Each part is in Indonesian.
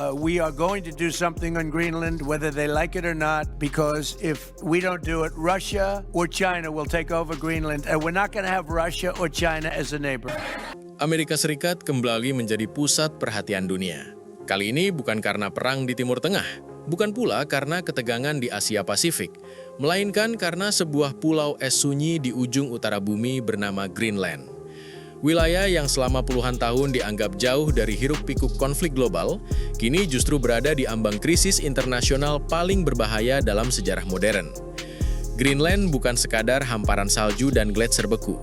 We are going to do something on Greenland, whether they like it or not, because if we don't do it, Russia or China will take over Greenland, and we're not going to have Russia or China as a neighbor. Amerika Serikat kembali menjadi pusat perhatian dunia. Kali ini bukan karena perang di Timur Tengah, bukan pula karena ketegangan di Asia Pasifik, melainkan karena sebuah pulau es sunyi di ujung utara bumi bernama Greenland. Wilayah yang selama puluhan tahun dianggap jauh dari hiruk-pikuk konflik global, kini justru berada di ambang krisis internasional paling berbahaya dalam sejarah modern. Greenland bukan sekadar hamparan salju dan gletser beku.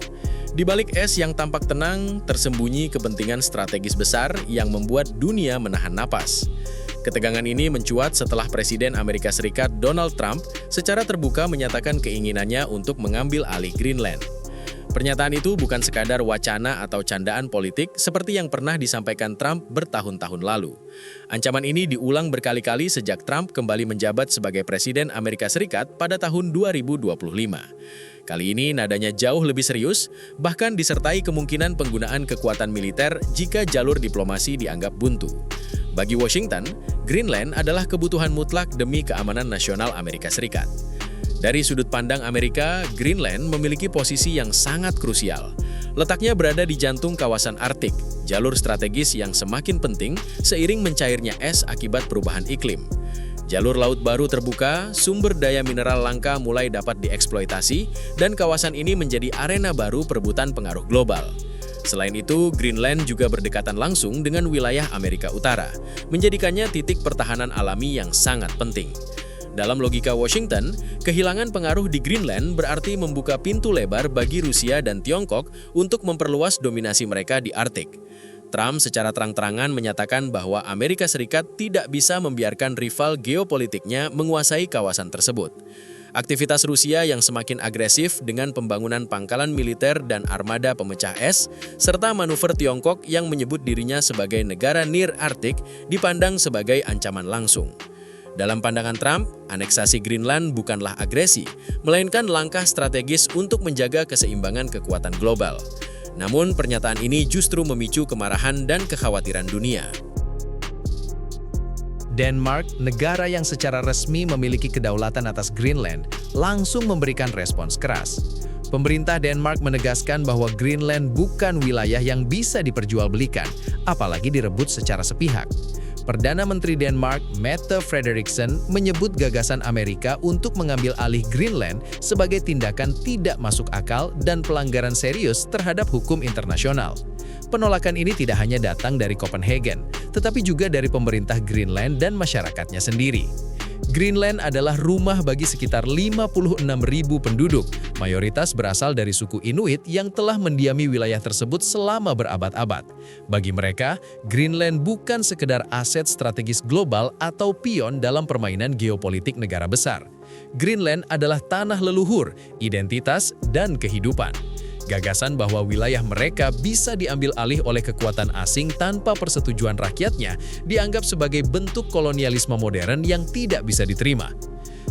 Di balik es yang tampak tenang, tersembunyi kepentingan strategis besar yang membuat dunia menahan napas. Ketegangan ini mencuat setelah Presiden Amerika Serikat Donald Trump secara terbuka menyatakan keinginannya untuk mengambil alih Greenland. Pernyataan itu bukan sekadar wacana atau candaan politik seperti yang pernah disampaikan Trump bertahun-tahun lalu. Ancaman ini diulang berkali-kali sejak Trump kembali menjabat sebagai Presiden Amerika Serikat pada tahun 2025. Kali ini nadanya jauh lebih serius, bahkan disertai kemungkinan penggunaan kekuatan militer jika jalur diplomasi dianggap buntu. Bagi Washington, Greenland adalah kebutuhan mutlak demi keamanan nasional Amerika Serikat. Dari sudut pandang Amerika, Greenland memiliki posisi yang sangat krusial. Letaknya berada di jantung kawasan Arktik, jalur strategis yang semakin penting seiring mencairnya es akibat perubahan iklim. Jalur laut baru terbuka, sumber daya mineral langka mulai dapat dieksploitasi, dan kawasan ini menjadi arena baru perebutan pengaruh global. Selain itu, Greenland juga berdekatan langsung dengan wilayah Amerika Utara, menjadikannya titik pertahanan alami yang sangat penting. Dalam logika Washington, kehilangan pengaruh di Greenland berarti membuka pintu lebar bagi Rusia dan Tiongkok untuk memperluas dominasi mereka di Arktik. Trump secara terang-terangan menyatakan bahwa Amerika Serikat tidak bisa membiarkan rival geopolitiknya menguasai kawasan tersebut. Aktivitas Rusia yang semakin agresif dengan pembangunan pangkalan militer dan armada pemecah es, serta manuver Tiongkok yang menyebut dirinya sebagai negara Near Arctic dipandang sebagai ancaman langsung. Dalam pandangan Trump, aneksasi Greenland bukanlah agresi, melainkan langkah strategis untuk menjaga keseimbangan kekuatan global. Namun, pernyataan ini justru memicu kemarahan dan kekhawatiran dunia. Denmark, negara yang secara resmi memiliki kedaulatan atas Greenland, langsung memberikan respons keras. Pemerintah Denmark menegaskan bahwa Greenland bukan wilayah yang bisa diperjualbelikan, apalagi direbut secara sepihak. Perdana Menteri Denmark, Mette Frederiksen, menyebut gagasan Amerika untuk mengambil alih Greenland sebagai tindakan tidak masuk akal dan pelanggaran serius terhadap hukum internasional. Penolakan ini tidak hanya datang dari Copenhagen, tetapi juga dari pemerintah Greenland dan masyarakatnya sendiri. Greenland adalah rumah bagi sekitar 56.000 penduduk, mayoritas berasal dari suku Inuit yang telah mendiami wilayah tersebut selama berabad-abad. Bagi mereka, Greenland bukan sekedar aset strategis global atau pion dalam permainan geopolitik negara besar. Greenland adalah tanah leluhur, identitas, dan kehidupan. Gagasan bahwa wilayah mereka bisa diambil alih oleh kekuatan asing tanpa persetujuan rakyatnya dianggap sebagai bentuk kolonialisme modern yang tidak bisa diterima.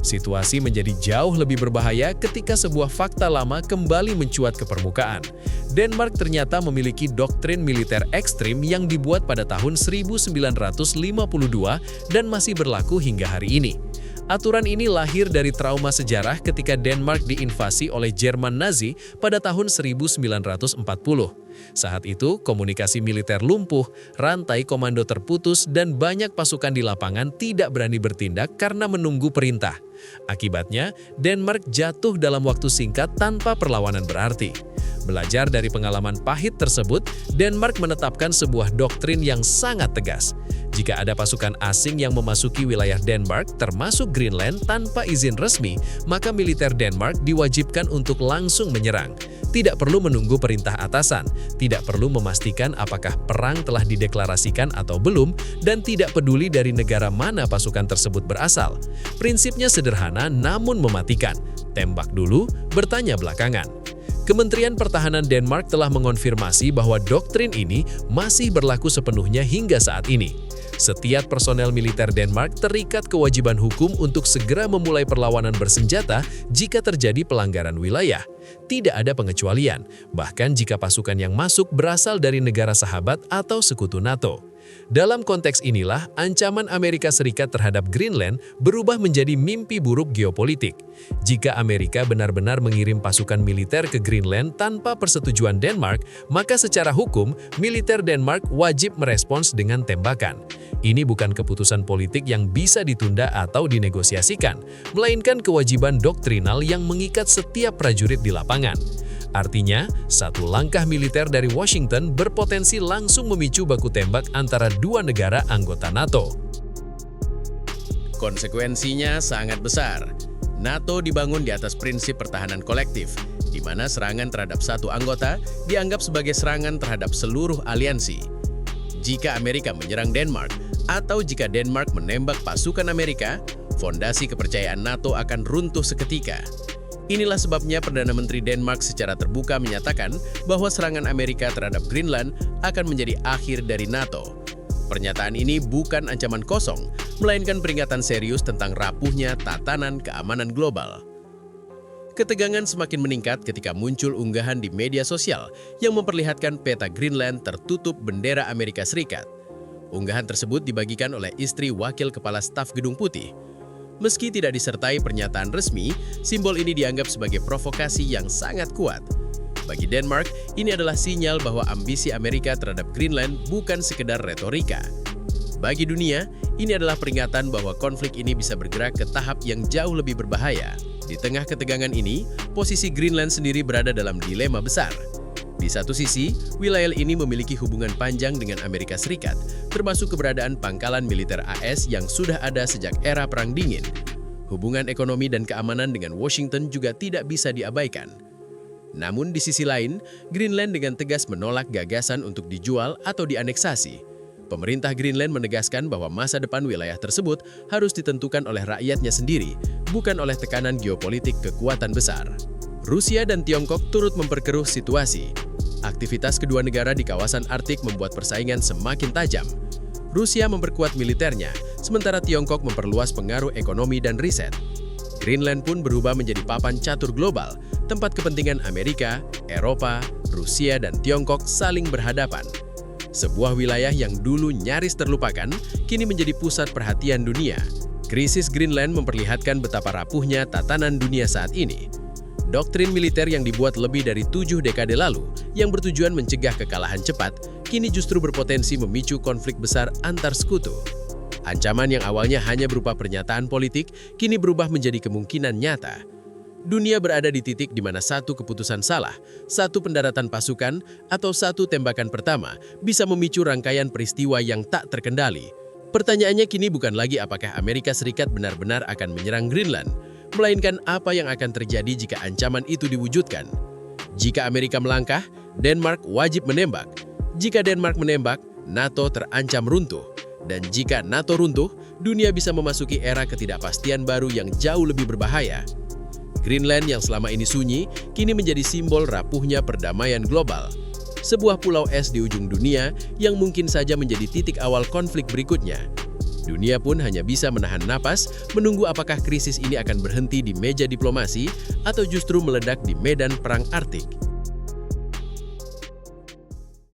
Situasi menjadi jauh lebih berbahaya ketika sebuah fakta lama kembali mencuat ke permukaan. Denmark ternyata memiliki doktrin militer ekstrim yang dibuat pada tahun 1952 dan masih berlaku hingga hari ini. Aturan ini lahir dari trauma sejarah ketika Denmark diinvasi oleh Jerman Nazi pada tahun 1940. Saat itu, komunikasi militer lumpuh, rantai komando terputus, dan banyak pasukan di lapangan tidak berani bertindak karena menunggu perintah. Akibatnya, Denmark jatuh dalam waktu singkat tanpa perlawanan berarti. Belajar dari pengalaman pahit tersebut, Denmark menetapkan sebuah doktrin yang sangat tegas. Jika ada pasukan asing yang memasuki wilayah Denmark, termasuk Greenland, tanpa izin resmi, maka militer Denmark diwajibkan untuk langsung menyerang. Tidak perlu menunggu perintah atasan, tidak perlu memastikan apakah perang telah dideklarasikan atau belum, dan tidak peduli dari negara mana pasukan tersebut berasal. Prinsipnya sederhana namun mematikan. Tembak dulu, bertanya belakangan. Kementerian Pertahanan Denmark telah mengonfirmasi bahwa doktrin ini masih berlaku sepenuhnya hingga saat ini. Setiap personel militer Denmark terikat kewajiban hukum untuk segera memulai perlawanan bersenjata jika terjadi pelanggaran wilayah. Tidak ada pengecualian, bahkan jika pasukan yang masuk berasal dari negara sahabat atau sekutu NATO. Dalam konteks inilah, ancaman Amerika Serikat terhadap Greenland berubah menjadi mimpi buruk geopolitik. Jika Amerika benar-benar mengirim pasukan militer ke Greenland tanpa persetujuan Denmark, maka secara hukum, militer Denmark wajib merespons dengan tembakan. Ini bukan keputusan politik yang bisa ditunda atau dinegosiasikan, melainkan kewajiban doktrinal yang mengikat setiap prajurit di lapangan. Artinya, satu langkah militer dari Washington berpotensi langsung memicu baku tembak antara dua negara anggota NATO. Konsekuensinya sangat besar. NATO dibangun di atas prinsip pertahanan kolektif, di mana serangan terhadap satu anggota dianggap sebagai serangan terhadap seluruh aliansi. Jika Amerika menyerang Denmark, atau jika Denmark menembak pasukan Amerika, fondasi kepercayaan NATO akan runtuh seketika. Inilah sebabnya Perdana Menteri Denmark secara terbuka menyatakan bahwa serangan Amerika terhadap Greenland akan menjadi akhir dari NATO. Pernyataan ini bukan ancaman kosong, melainkan peringatan serius tentang rapuhnya tatanan keamanan global. Ketegangan semakin meningkat ketika muncul unggahan di media sosial yang memperlihatkan peta Greenland tertutup bendera Amerika Serikat. Unggahan tersebut dibagikan oleh istri Wakil Kepala Staf Gedung Putih. Meski tidak disertai pernyataan resmi, simbol ini dianggap sebagai provokasi yang sangat kuat. Bagi Denmark, ini adalah sinyal bahwa ambisi Amerika terhadap Greenland bukan sekedar retorika. Bagi dunia, ini adalah peringatan bahwa konflik ini bisa bergerak ke tahap yang jauh lebih berbahaya. Di tengah ketegangan ini, posisi Greenland sendiri berada dalam dilema besar. Di satu sisi, wilayah ini memiliki hubungan panjang dengan Amerika Serikat, termasuk keberadaan pangkalan militer AS yang sudah ada sejak era Perang Dingin. Hubungan ekonomi dan keamanan dengan Washington juga tidak bisa diabaikan. Namun di sisi lain, Greenland dengan tegas menolak gagasan untuk dijual atau dianeksasi. Pemerintah Greenland menegaskan bahwa masa depan wilayah tersebut harus ditentukan oleh rakyatnya sendiri, bukan oleh tekanan geopolitik kekuatan besar. Rusia dan Tiongkok turut memperkeruh situasi. Aktivitas kedua negara di kawasan Arktik membuat persaingan semakin tajam. Rusia memperkuat militernya, sementara Tiongkok memperluas pengaruh ekonomi dan riset. Greenland pun berubah menjadi papan catur global, tempat kepentingan Amerika, Eropa, Rusia, dan Tiongkok saling berhadapan. Sebuah wilayah yang dulu nyaris terlupakan, kini menjadi pusat perhatian dunia. Krisis Greenland memperlihatkan betapa rapuhnya tatanan dunia saat ini. Doktrin militer yang dibuat lebih dari 7 dekade lalu, yang bertujuan mencegah kekalahan cepat, kini justru berpotensi memicu konflik besar antar sekutu. Ancaman yang awalnya hanya berupa pernyataan politik, kini berubah menjadi kemungkinan nyata. Dunia berada di titik di mana satu keputusan salah, satu pendaratan pasukan, atau satu tembakan pertama bisa memicu rangkaian peristiwa yang tak terkendali. Pertanyaannya kini bukan lagi apakah Amerika Serikat benar-benar akan menyerang Greenland, melainkan apa yang akan terjadi jika ancaman itu diwujudkan. Jika Amerika melangkah, Denmark wajib menembak. Jika Denmark menembak, NATO terancam runtuh. Dan jika NATO runtuh, dunia bisa memasuki era ketidakpastian baru yang jauh lebih berbahaya. Greenland yang selama ini sunyi, kini menjadi simbol rapuhnya perdamaian global. Sebuah pulau es di ujung dunia yang mungkin saja menjadi titik awal konflik berikutnya. Dunia pun hanya bisa menahan napas, menunggu apakah krisis ini akan berhenti di meja diplomasi atau justru meledak di medan perang Arktik.